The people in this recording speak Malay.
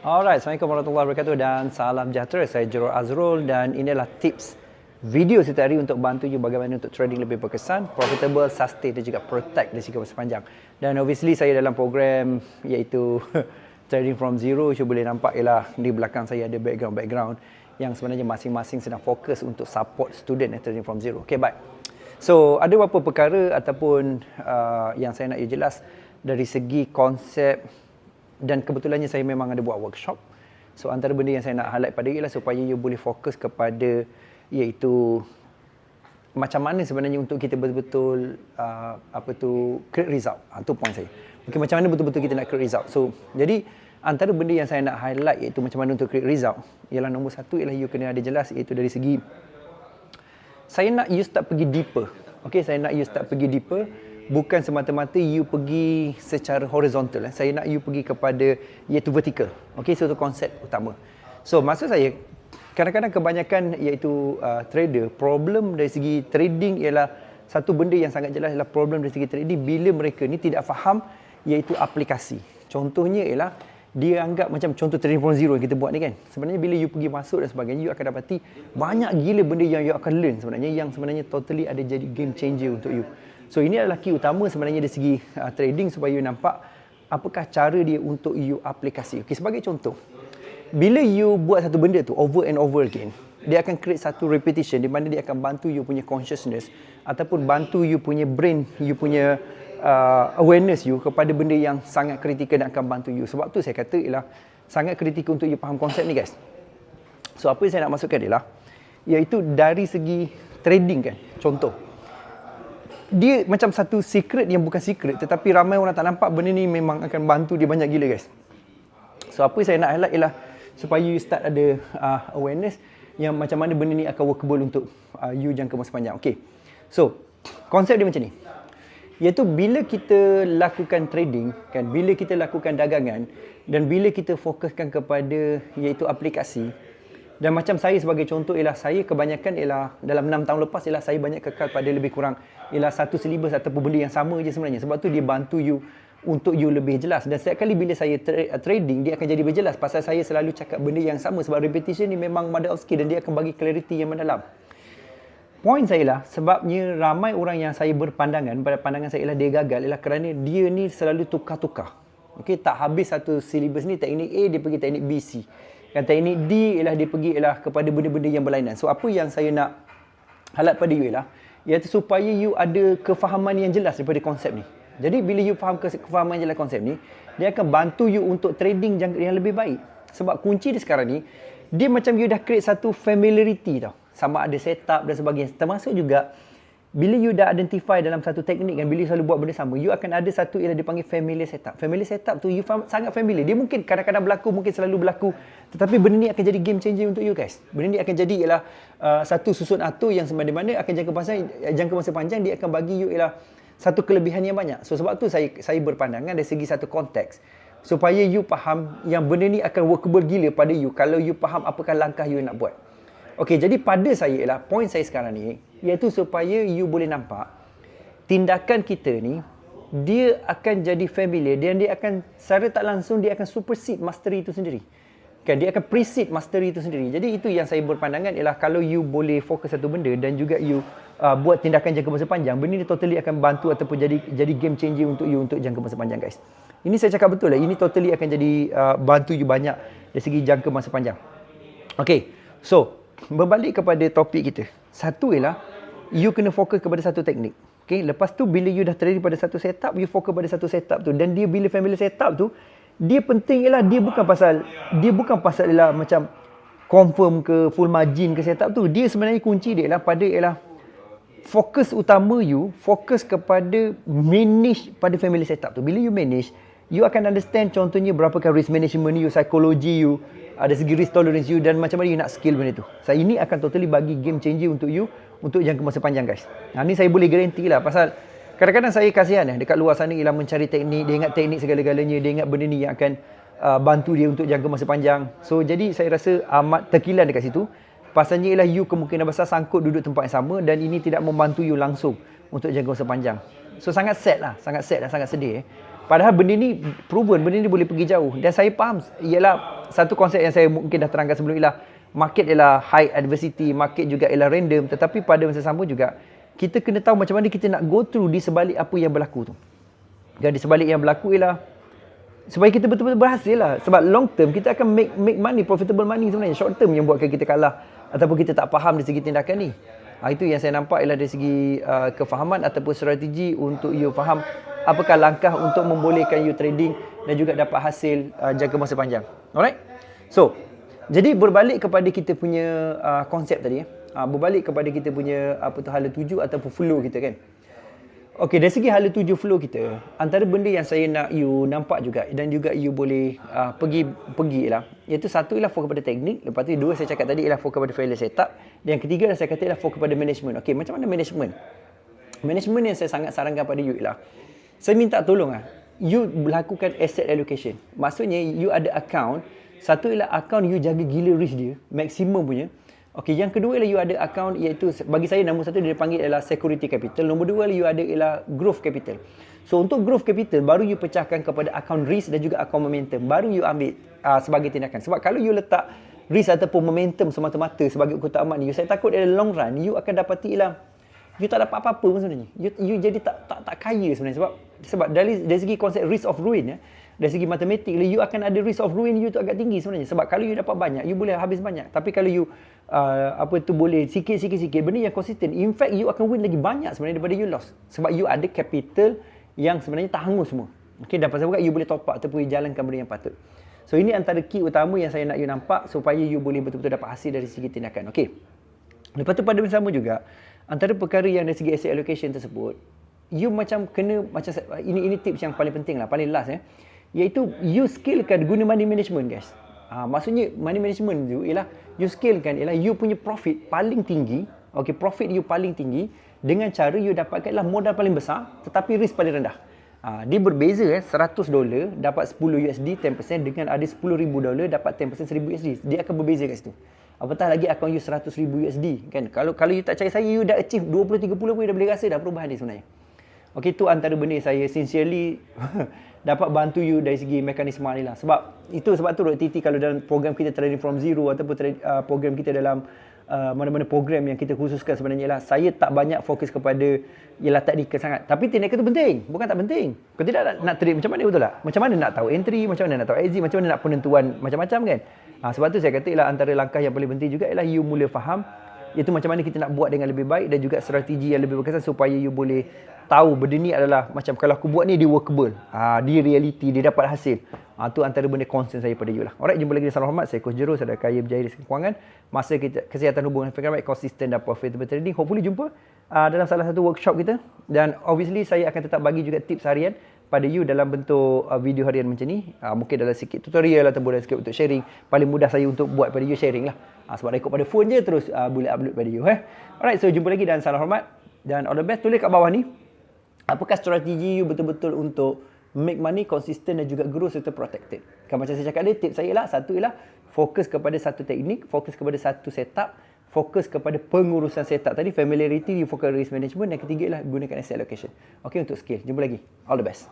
Alright, Assalamualaikum warahmatullahi wabarakatuh dan salam sejahtera. Saya Jerol Azrul dan inilah tips video setiap hari untuk bantu you bagaimana untuk trading lebih berkesan, profitable, sustain dan juga protect dari jangka masa panjang. Dan obviously saya dalam program iaitu Trading from Zero. You boleh nampak ialah di belakang saya ada background yang sebenarnya masing-masing sedang fokus untuk support student Trading from Zero. Okay, baik. So, ada beberapa perkara ataupun yang saya nak you jelas dari segi konsep. Dan kebetulannya saya memang ada buat workshop. So antara benda yang saya nak highlight pada ialah supaya you boleh fokus kepada iaitu macam mana sebenarnya untuk kita betul-betul create result. Itu point saya. Okay, macam mana betul-betul kita nak create result. So jadi antara benda yang saya nak highlight iaitu macam mana untuk create result ialah nombor satu ialah you kena ada jelas iaitu dari segi saya nak you start pergi deeper. Okay, saya nak you start pergi deeper. Bukan semata-mata you pergi secara horizontal. Saya nak you pergi kepada iaitu vertical. Okey, so itu konsep utama. So maksud saya kadang-kadang kebanyakan iaitu trader problem dari segi trading ialah satu benda yang sangat jelas ialah problem dari segi trading bila mereka ni tidak faham iaitu aplikasi. Contohnya ialah dia anggap macam contoh Trading from Zero yang kita buat ni kan. Sebenarnya bila you pergi masuk dan sebagainya you akan dapati banyak gila benda yang you akan learn sebenarnya yang sebenarnya totally ada jadi game changer untuk you. So ini adalah key utama sebenarnya dari segi trading supaya you nampak apakah cara dia untuk you aplikasi. Okay, sebagai contoh, bila you buat satu benda tu over and over again, dia akan create satu repetition di mana dia akan bantu you punya consciousness ataupun bantu you punya brain, you punya awareness you kepada benda yang sangat kritikal dan akan bantu you. Sebab tu saya kata ialah sangat kritikal untuk you faham konsep ni guys. So apa yang saya nak masukkan ialah iaitu dari segi trading kan. Contoh, dia macam satu secret yang bukan secret tetapi ramai orang tak nampak benda ni memang akan bantu dia banyak gila guys. So apa saya nak highlight ialah supaya you start ada awareness yang macam mana benda ni akan workable untuk you jangka masa panjang. Okay. So konsep dia macam ni. Iaitu bila kita lakukan trading kan, bila kita lakukan dagangan dan bila kita fokuskan kepada iaitu aplikasi. Dan macam saya sebagai contoh ialah saya kebanyakan ialah dalam 6 tahun lepas ialah saya banyak kekal pada lebih kurang ialah satu silibus ataupun benda yang sama je sebenarnya. Sebab tu dia bantu you untuk you lebih jelas. Dan setiap kali bila saya trading dia akan jadi lebih jelas pasal saya selalu cakap benda yang sama sebab repetition ni memang mother of skill dan dia akan bagi clarity yang mendalam. Point saya lah sebabnya ramai orang yang saya berpandangan pada pandangan saya ialah dia gagal ialah kerana dia ni selalu tukar-tukar. Okey, tak habis satu silibus ni teknik A dia pergi teknik B, C. Kan teknik D ialah dia pergi ialah kepada benda-benda yang berlainan. So apa yang saya nak highlight pada you ialah iaitu supaya you ada kefahaman yang jelas daripada konsep ni. Jadi bila you faham kefahaman yang jelas konsep ni, dia akan bantu you untuk trading yang lebih baik. Sebab kunci dia sekarang ni, dia macam you dah create satu familiarity tau. Sama ada setup dan sebagainya. Termasuk juga bila you dah identify dalam satu teknik kan, bila you selalu buat benda sama, you akan ada satu ialah dipanggil familiar setup. Familiar setup tu you sangat familiar. Dia mungkin kadang-kadang berlaku, mungkin selalu berlaku. Tetapi benda ni akan jadi game changer untuk you guys. Benda ni akan jadi ialah satu susun atur yang semana-mana akan jangka masa panjang dia akan bagi you ialah satu kelebihan yang banyak. So sebab tu saya berpandangan dari segi satu konteks supaya you faham yang benda ni akan workable gila pada you kalau you faham apakah langkah you nak buat. Okey, jadi pada saya ialah point saya sekarang ni iaitu supaya you boleh nampak tindakan kita ni dia akan jadi familiar dan dia akan secara tak langsung dia akan supersede mastery itu sendiri. Kan dia akan precede mastery itu sendiri. Jadi itu yang saya berpandangan ialah kalau you boleh fokus satu benda dan juga you buat tindakan jangka masa panjang, benda ni totally akan bantu ataupun jadi game changer untuk you untuk jangka masa panjang guys. Ini saya cakap betul lah. Ini totally akan jadi bantu you banyak dari segi jangka masa panjang. Okey. So berbalik kepada topik kita. Satu ialah you kena fokus kepada satu teknik. Okay? Lepas tu bila you dah trading pada satu setup, you fokus pada satu setup tu. Dan dia bila familiar setup tu, dia penting ialah dia bukan pasal ialah macam confirm ke full margin ke setup tu. Dia sebenarnya kunci dia ialah pada ialah fokus utama you, fokus kepada manage pada familiar setup tu. Bila you manage, you akan understand contohnya berapakah risk management you, psikologi you, ada segi risk tolerance you dan macam mana you nak skill benda tu. So ini akan totally bagi game changer untuk you untuk jangka masa panjang guys. Ni saya boleh guarantee lah pasal kadang-kadang saya kasihan dekat luar sana ialah mencari teknik, dia ingat teknik segala-galanya, dia ingat benda ni yang akan bantu dia untuk jangka masa panjang. So jadi saya rasa amat terkilan dekat situ. Pasalnya ialah you kemungkinan besar sangkut duduk tempat yang sama dan ini tidak membantu you langsung untuk jangka masa panjang. So sangat sad lah, sangat sedih. Padahal benda ni proven, benda ni boleh pergi jauh. Dan saya faham ialah satu konsep yang saya mungkin dah terangkan sebelum ialah market ialah high adversity, market juga ialah random, tetapi pada masa sama juga kita kena tahu macam mana kita nak go through di sebalik apa yang berlaku tu. Dan di sebalik yang berlaku ialah supaya kita betul-betul berhasil lah. Sebab long term kita akan make money, profitable money sebenarnya. Short term yang buatkan kita kalah ataupun kita tak faham dari segi tindakan ni. Itu yang saya nampak ialah dari segi kefahaman ataupun strategi untuk you faham apakah langkah untuk membolehkan you trading dan juga dapat hasil jangka masa panjang. Alright? So, jadi berbalik kepada kita punya konsep tadi. Berbalik kepada kita punya hala tuju ataupun flow kita kan. Okey, dari segi hala tuju flow kita, antara benda yang saya nak you nampak juga dan juga you boleh pergi lah, iaitu satu ialah fokus pada teknik, lepas tu dua saya cakap tadi ialah fokus pada failure setup, dan yang ketiga saya kata ialah fokus pada management. Okey, macam mana management? Management yang saya sangat sarankan pada you ialah saya minta tolong you lakukan asset allocation. Maksudnya you ada account, satu ialah account you jaga gila risk dia, maksimum punya. Okey, yang kedua ialah you ada account, iaitu bagi saya nombor satu dia dipanggil ialah security capital. Nombor dua you ada ialah growth capital. So untuk growth capital baru you pecahkan kepada account risk dan juga account momentum. Baru you ambil sebagai tindakan. Sebab kalau you letak risk ataupun momentum semata-mata sebagai keutamaan you, saya takut dalam long run you akan dapati ialah you tak dapat apa-apa pun sebenarnya. You jadi tak kaya sebenarnya sebab dari segi konsep risk of ruin dari segi matematik you akan ada risk of ruin you tu agak tinggi sebenarnya. Sebab kalau you dapat banyak you boleh habis banyak. Tapi kalau you boleh sikit benda yang konsisten, in fact you akan win lagi banyak sebenarnya daripada you loss. Sebab you ada capital yang sebenarnya tak hangus semua. Okey, dan pasal juga you boleh top up ataupun you jalankan benda yang patut. So ini antara key utama yang saya nak you nampak supaya you boleh betul-betul dapat hasil dari segi tindakan. Okey. Lepas tu pada masa sama juga antara perkara yang dari segi asset allocation tersebut, you macam kena macam ini tips yang paling penting lah, paling last iaitu you skillkan guna money management guys. Maksudnya money management tu ialah you skillkan ialah you punya profit paling tinggi. Okey, profit you paling tinggi dengan cara you dapatkanlah modal paling besar tetapi risk paling rendah. Dia berbeza $100 dapat $10 10% dengan ada $10,000 dapat 10% $1,000. Dia akan berbeza kat situ. Apatah lagi akaun you $100,000 kan. Kalau you tak cari saya, you dah achieve 20-30 pun you dah boleh rasa dah perubahan dia sebenarnya. Okey, tu antara benda saya sincerely dapat bantu you dari segi mekanisme ni lah. Sebab tu RTT kalau dalam program kita Trading from Zero ataupun program kita dalam mana-mana program yang kita khususkan sebenarnya ialah saya tak banyak fokus kepada ialah taktikal sangat. Tapi tindakan tu penting, bukan tak penting. Kalau tidak nak trade macam mana, betul tak? Macam mana nak tahu entry, macam mana nak tahu exit, macam mana nak penentuan macam-macam kan. Sebab tu saya kata ialah antara langkah yang paling penting juga ialah you mula faham iaitu macam mana kita nak buat dengan lebih baik dan juga strategi yang lebih berkesan supaya you boleh tahu benda ni adalah macam kalau aku buat ni dia workable. Dia reality, dia dapat hasil. Tu antara benda concern saya pada you lah. Alright, jumpa lagi di Salam Hormat. Saya Coach Jero, saya kaya berjaya di kewangan. Masa kesihatan hubungan fikiran baik, konsisten dan profitable trading. Hopefully jumpa dalam salah satu workshop kita. Dan obviously saya akan tetap bagi juga tips harian pada you dalam bentuk video harian macam ni. Mungkin dalam sikit tutorial ataupun dalam sikit untuk sharing. Paling mudah saya untuk buat pada you sharing lah. Sebab ikut pada phone je terus boleh upload pada you. Alright, so jumpa lagi dan salam hormat. Dan all the best. Tulis kat bawah ni, apakah strategi you betul-betul untuk make money, konsisten dan juga grow serta protected. Kan macam saya cakap tadi, tips saya ialah satu ialah fokus kepada satu teknik, fokus kepada satu setup, fokus kepada pengurusan setup tadi, familiarity, you fokus risk management, dan ketiga ialah gunakan asset allocation. Okey, untuk skill. Jumpa lagi. All the best.